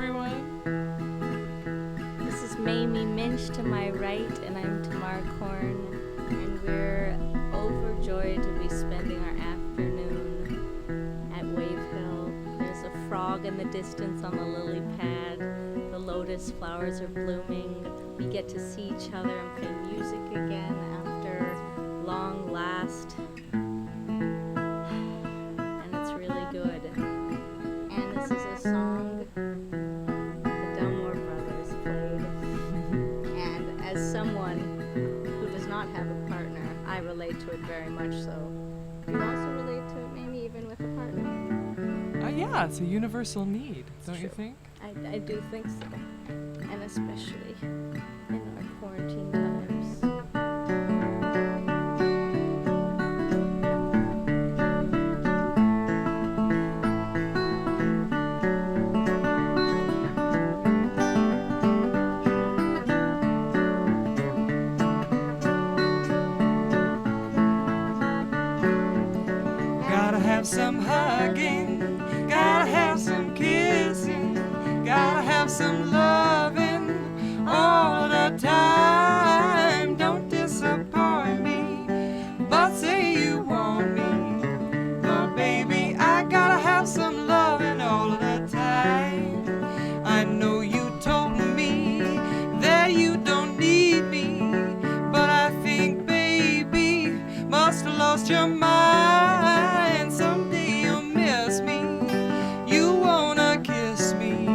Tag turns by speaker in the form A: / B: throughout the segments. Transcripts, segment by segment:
A: everyone.
B: This is Mamie Minch to my right, and I'm Tamar Korn, and we're overjoyed to be spending our afternoon at Wave Hill. There's a frog in the distance on the lily pad. The lotus flowers are blooming. We get to see each other and play music again after long last. And it's really good. And this is a song the Delmore brothers played. And as someone who does not have a partner, I relate to it very much so. Do you also relate to it, maybe even with a partner?
A: Yeah, it's a universal need, don't you think?
B: I do think so. And especially in our quarantine times.
A: Gotta have some hugging, gotta have some kissing, gotta have some loving all the time. Don't disappoint me, but say you want me. But baby, I gotta have some loving all the time. I know you told me that you don't need me, but I think, baby, must have lost your mind. Someday you'll miss me, you wanna kiss me,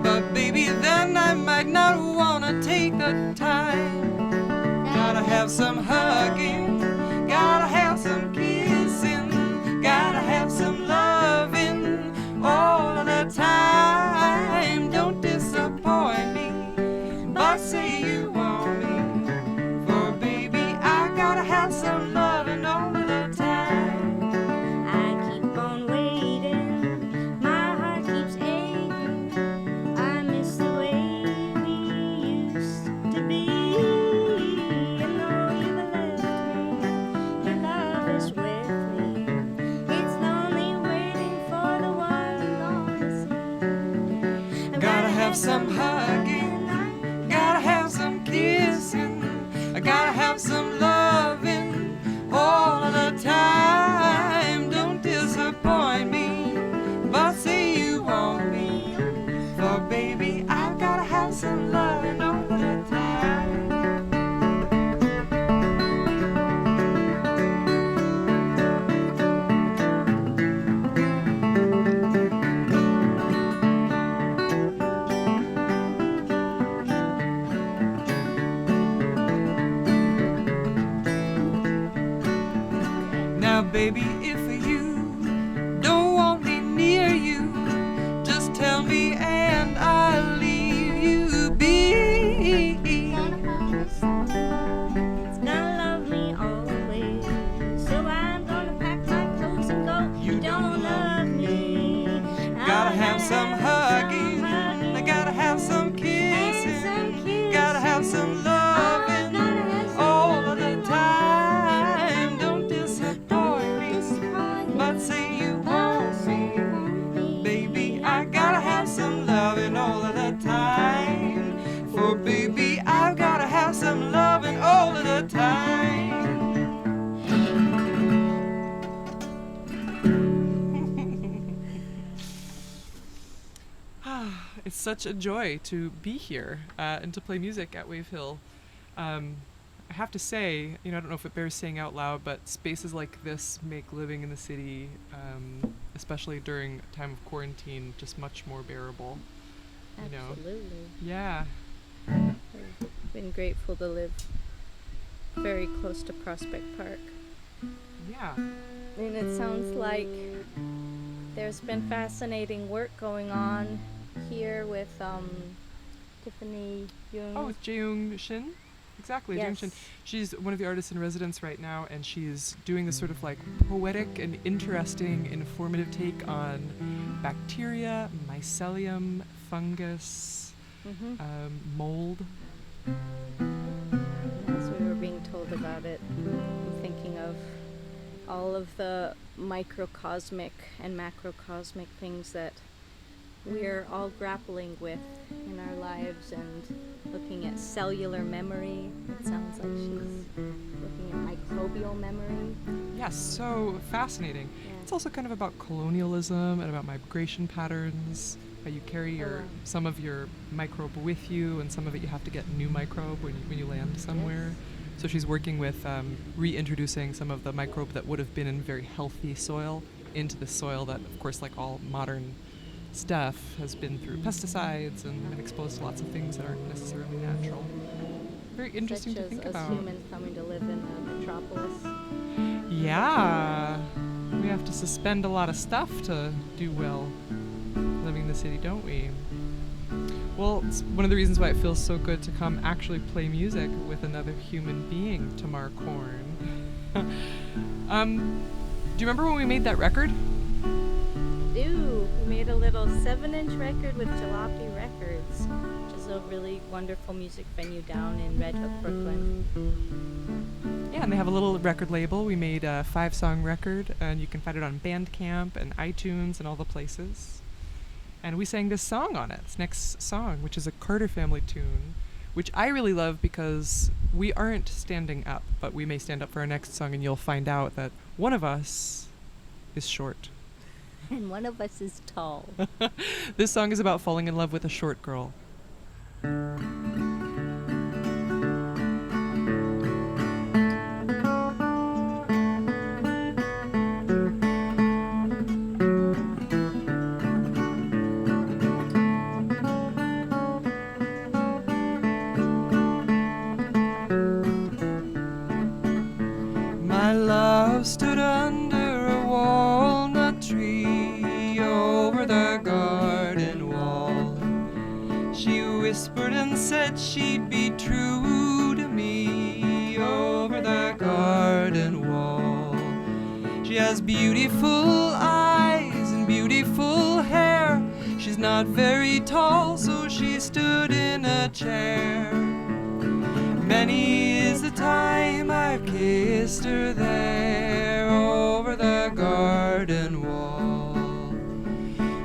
A: but baby, then I might not wanna take the time. Gotta have some hugging, gotta have some kissing, gotta have some loving all the time. Don't disappoint me, but say you want me, for baby, I gotta have some loving all the time.
B: I keep on waiting, my heart keeps aching. I miss the way we used to be. And though you've left me, your love is with me. It's lonely waiting for the one gone to see. I've
A: Gotta have some hugging, gotta have some kissing, I gotta have some loving all of the time. Don't disappoint me, but say you want me, for baby, I gotta have some loving all of the time. Now, baby, if you don't want me near you, just tell me and I'll leave you be.
B: It's gonna love me always, so I'm gonna pack my clothes and go.
A: You
B: don't love me.
A: Gotta have some hugging, I gotta have some kissing, gotta have some loving all of the time. Don't disappoint me, but say you want me, baby, I gotta have some loving all of the time. For baby, I've gotta have some loving all of the time. It's such a joy to be here and to play music at Wave Hill. I have to say, I don't know if it bears saying out loud, but spaces like this make living in the city, especially during a time of quarantine, just much more bearable.
B: Absolutely.
A: Yeah.
B: I've been grateful to live very close to Prospect Park.
A: Yeah.
B: And it sounds like there's been fascinating work going on here with Tiffany Jung.
A: Oh, with Jaeyoung Shin? Exactly, Jaeyoung Shin.
B: Yes.
A: She's one of the artists in residence right now, and she's doing this sort of like poetic and interesting, informative take on bacteria, mycelium, fungus, mold.
B: As we were being told about it, I'm thinking of all of the microcosmic and macrocosmic things that we're all grappling with in our lives and looking at cellular memory. It sounds like she's looking at microbial memory.
A: Yes, so fascinating.
B: Yeah.
A: It's also kind of about colonialism and about migration patterns. How you carry some of your microbe with you, and some of it you have to get new microbe when you land somewhere.
B: Yes.
A: So she's working with reintroducing some of the microbe that would have been in very healthy soil into the soil that, of course, like all modern stuff, has been through pesticides and been exposed to lots of things that aren't necessarily natural. Very interesting
B: Such
A: to think
B: as
A: about.
B: humans coming to live in the metropolis.
A: Yeah, we have to suspend a lot of stuff to do well living in the city, don't we? Well, it's one of the reasons why it feels so good to come actually play music with another human being, Tamar Korn. Do you remember when we made that record?
B: We made a little 7-inch record with Jalopy Records, which is a really wonderful music venue down in Red Hook, Brooklyn.
A: Yeah, and they have a little record label. We made a 5-song record, and you can find it on Bandcamp and iTunes and all the places. And we sang this song on it, this next song, which is a Carter Family tune, which I really love because we aren't standing up, but we may stand up for our next song, and you'll find out that one of us is short.
B: And one of us is tall.
A: This song is about falling in love with a short girl. My love stood under a walnut tree over the garden wall. She whispered and said she'd be true to me over the garden wall. She has beautiful eyes and beautiful hair. She's not very tall, so she stood in a chair. Many is the time I've kissed her there over the garden wall.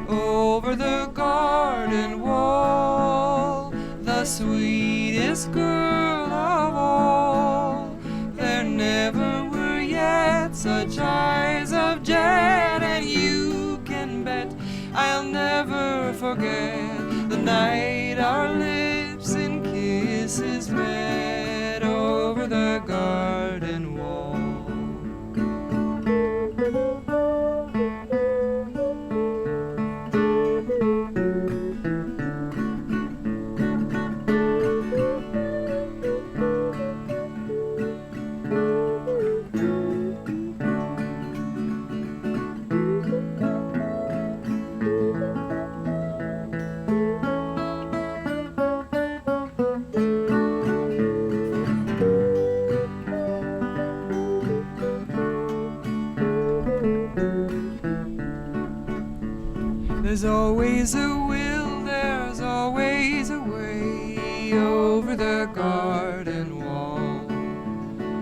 A: Over the garden wall, the sweetest girl of all. There never were yet such eyes of jet, and you can bet I'll never forget the night our lips in kisses met over the garden wall. There's always a will, there's always a way over the garden wall.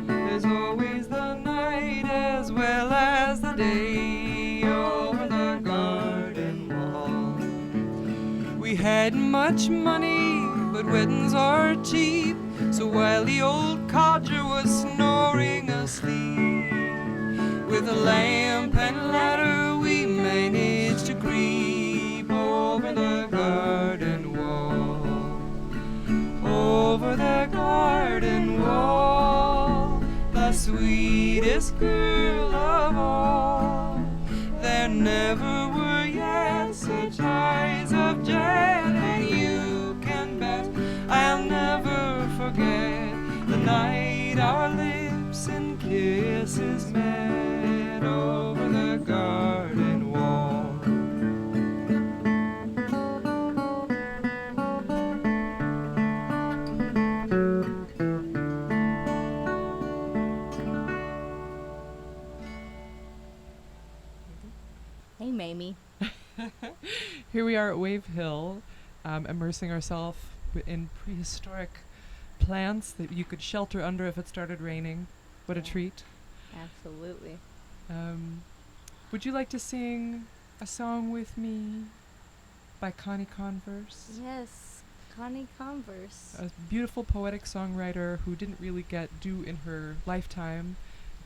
A: There's always the night as well as the day over the garden wall. We hadn't much money, but weddings are cheap, so while the old codger was snoring asleep, with a lamp and ladder we managed to creep over the garden wall. Over the garden wall, the sweetest girl of all. There never were yet such eyes of jet, and you can bet I'll never forget the night our lips in kisses met over the garden wall.
B: Hey, Mamie.
A: Here we are at Wave Hill, immersing ourselves in prehistoric plants that you could shelter under if it started raining. What a treat.
B: Absolutely.
A: Would you like to sing a song with me? by Connie Converse.
B: Yes, Connie Converse.
A: A beautiful poetic songwriter who didn't really get due in her lifetime.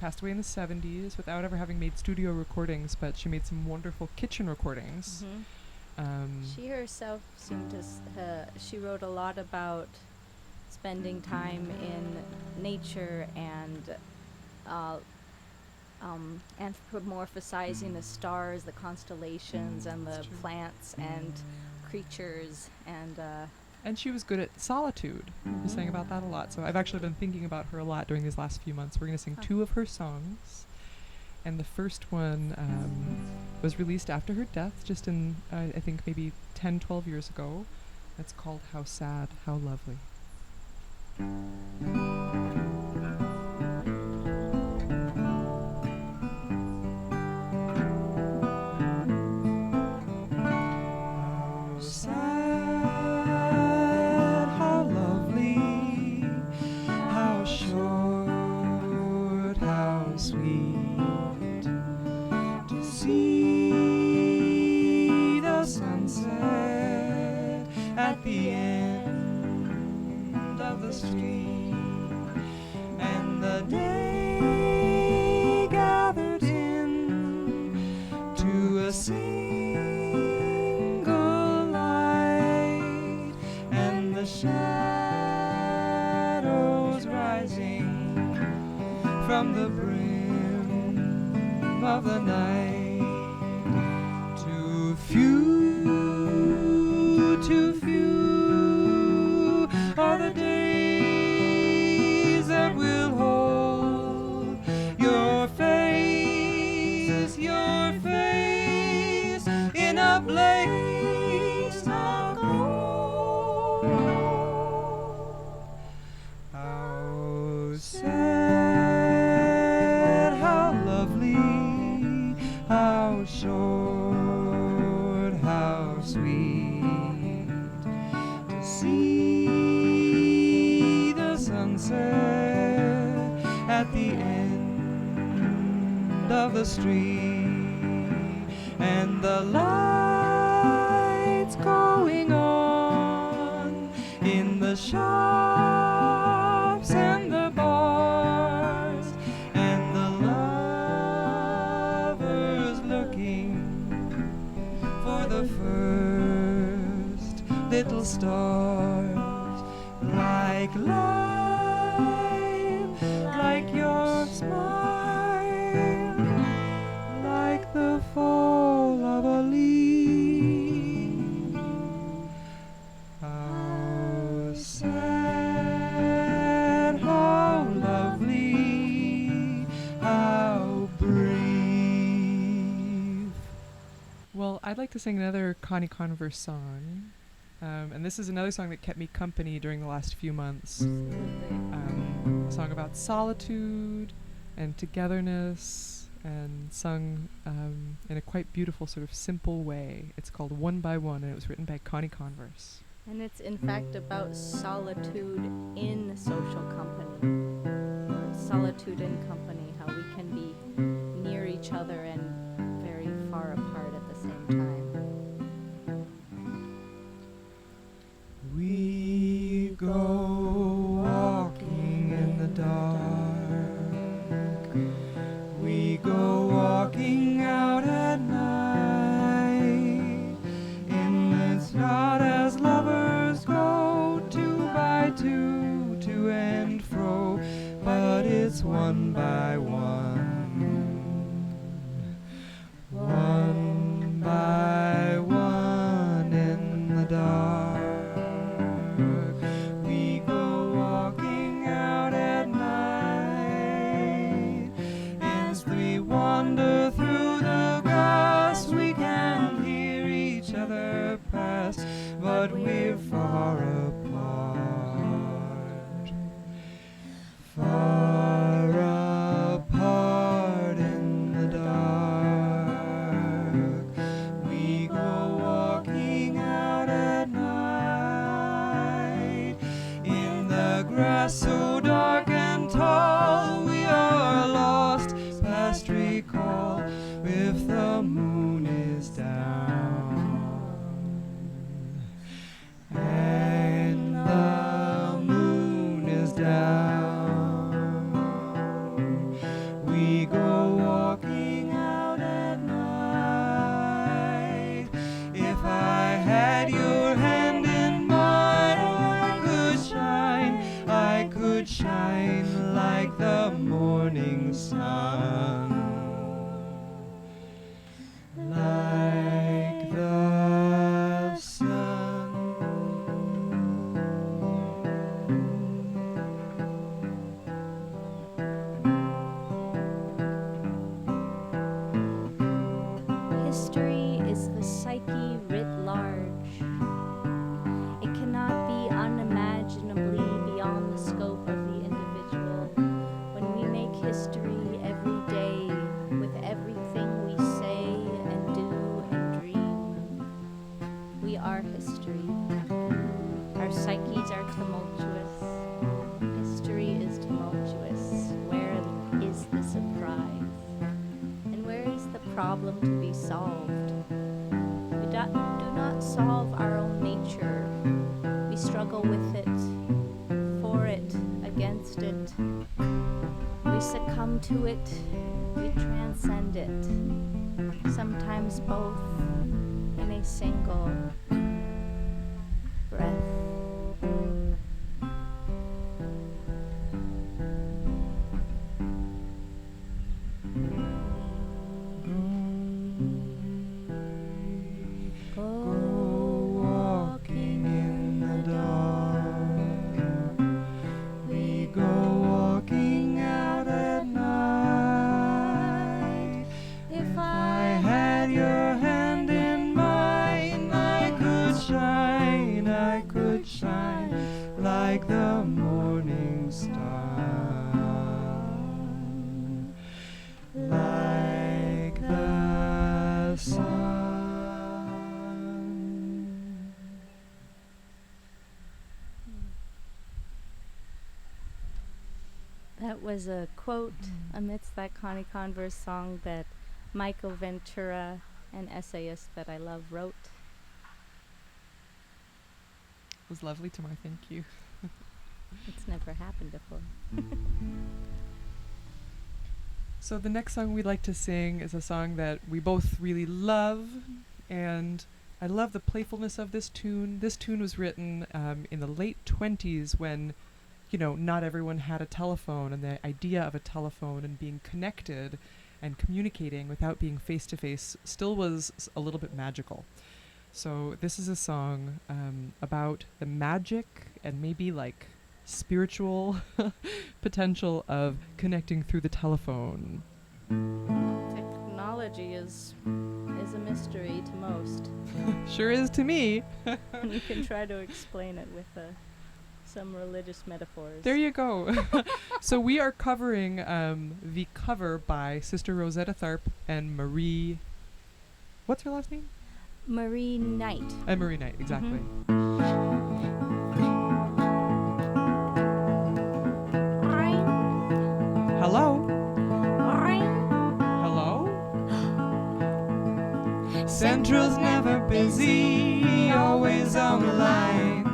A: Passed away in the 70s without ever having made studio recordings, but she made some wonderful kitchen recordings.
B: She herself seemed to, she wrote a lot about spending time in nature and anthropomorphizing the stars, the constellations, and the plants and creatures,
A: and she was good at solitude. We sang about that a lot. So I've actually been thinking about her a lot during these last few months. We're going to sing 2 of her songs. And the first one was released after her death, just in, I think, maybe 10, 12 years ago. It's called How Sad, How Lovely. From the brim of the night, too few are the days that will hold your face in a blaze of gold. How sad, how lovely, how short, how sweet to see the sunset at the end of the street, and the lights going on in the shops and the bars, and the lovers looking for the first little stars, like life, like your smile, like the fall of a leaf. How sad, how lovely, how brave. Well, I'd like to sing another Connie Converse song. And this is another song that kept me company during the last few months. A song about solitude and togetherness, and sung in a quite beautiful, sort of simple way. It's called One by One, and it was written by Connie Converse.
B: And it's in fact about solitude in social company, or solitude in company, how we can be near each other and very far apart at the same time.
A: We go walking in the dark. We go walking out at night. In this knot as lovers go 2 by 2 to and fro, but it's 1 by 1. 1 by 1 in the dark. Wander through the grass, we can hear each other pass, but we're far apart. Far apart in the dark. We go walking out at night, in the grass so dark and tall, we are lost past recall if the moon is down.
B: struggle with it, for it, against it. We succumb to it, we transcend it, sometimes both in a single breath. That was a quote amidst that Connie Converse song that Michael Ventura, an essayist that I love, wrote.
A: It was lovely, Tamar. Thank you.
B: It's never happened before.
A: So the next song we'd like to sing is a song that we both really love, and I love the playfulness of this tune. This tune was written in the late 20s when, you know, not everyone had a telephone, and the idea of a telephone and being connected and communicating without being face-to-face still was a little bit magical. So this is a song about the magic and maybe like spiritual potential of connecting through the telephone.
B: Technology is a mystery to most.
A: Sure is to me.
B: And you can try to explain it with some religious metaphors.
A: There you go. So we are covering the cover by Sister Rosetta Tharpe and Marie. What's her last name?
B: Marie Knight.
A: And Marie Knight, exactly. Hello? Hello? Central's never busy, always on the line.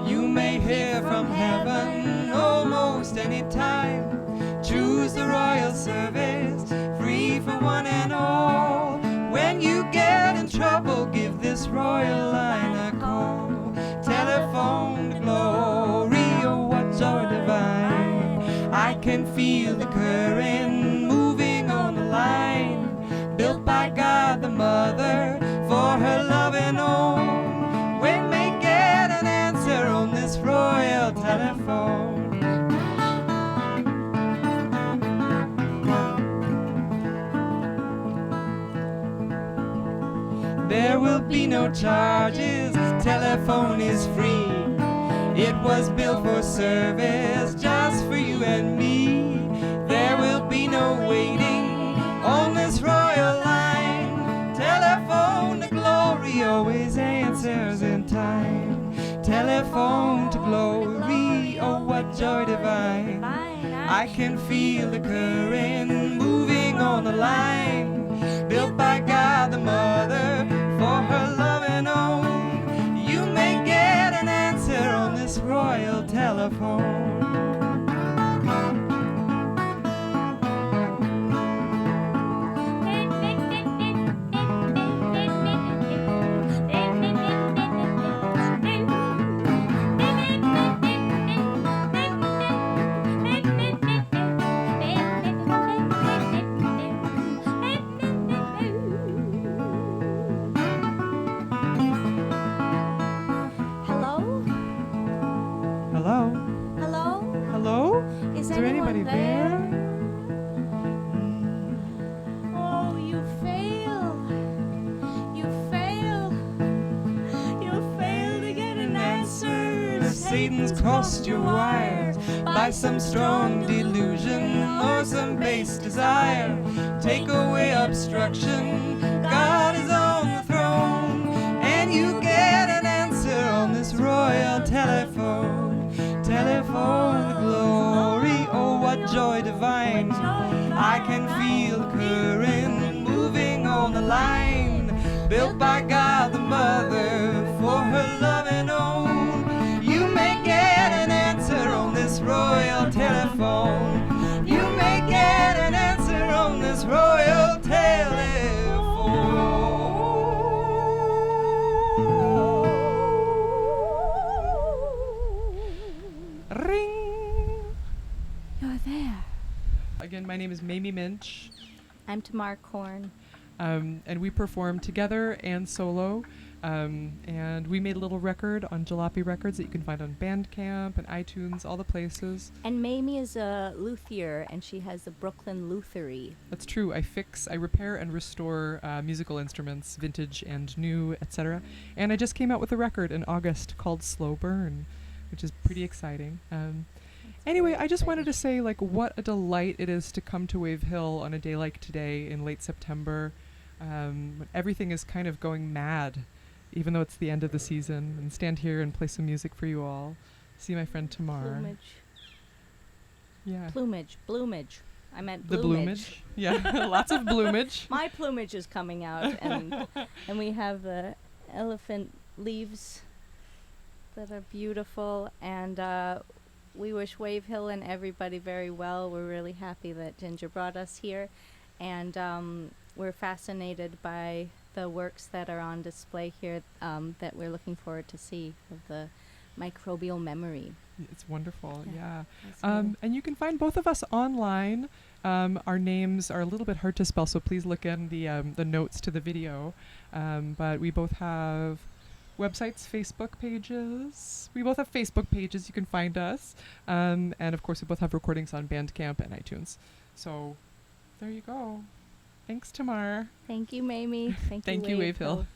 A: You may hear from heaven almost any time. Choose the royal service, free for one and all. When you get in trouble, give this royal line a call. Telephone to glory, oh what joy divine. I can feel the current moving on the line. Built by God the Mother for her loving own. We may get an answer on this royal telephone. There will be no charges, telephone is free. It was built for service, just for you and me. There will be no waiting on this royal line. Telephone to glory always answers in time. Telephone to glory, oh what joy divine. I can feel the current moving on the line. Built by God the Mother for her loving own. You may get an answer on this royal telephone. Is there anybody there?
B: Oh, you fail. You fail. You fail to get an answer.
A: Satan's crossed your wires by some strong delusion or some base desire. Take away obstruction, God is on the throne, and you get an answer on this royal telephone. Telephone to glory, oh what joy divine. I can feel the current moving on the line. Built by God the Mother for her loving own. You may
C: and my name is Mamie Minch.
B: I'm Tamar Korn.
C: And we perform together and solo. And we made a little record on Jalopy Records that you can find on Bandcamp and iTunes, all the places.
B: And Mamie is a luthier, and she has the Brooklyn Luthery.
C: That's true. I repair and restore musical instruments, vintage and new, etc. And I just came out with a record in August called Slow Burn, which is pretty exciting. Anyway, I just wanted to say, like, what a delight it is to come to Wave Hill on a day like today in late September, when everything is kind of going mad, even though it's the end of the season, and stand here and play some music for you all. See my friend Tamar.
B: Plumage.
C: Yeah.
B: Bloomage. I meant
C: The
B: bloomage.
C: Yeah, lots of bloomage.
B: My plumage is coming out, and we have the elephant leaves that are beautiful, and we wish Wave Hill and everybody very well. We're really happy that Ginger brought us here, and we're fascinated by the works that are on display here that we're looking forward to see of the microbial memory.
C: It's wonderful, yeah.
B: Cool.
C: And you can find both of us online. Our names are a little bit hard to spell, so please look in the notes to the video. But we both have websites, Facebook pages. We both have Facebook pages. You can find us. And of course, we both have recordings on Bandcamp and iTunes. So there you go. Thanks, Tamar.
B: Thank you, Mamie.
C: Thank you, Wave Hill.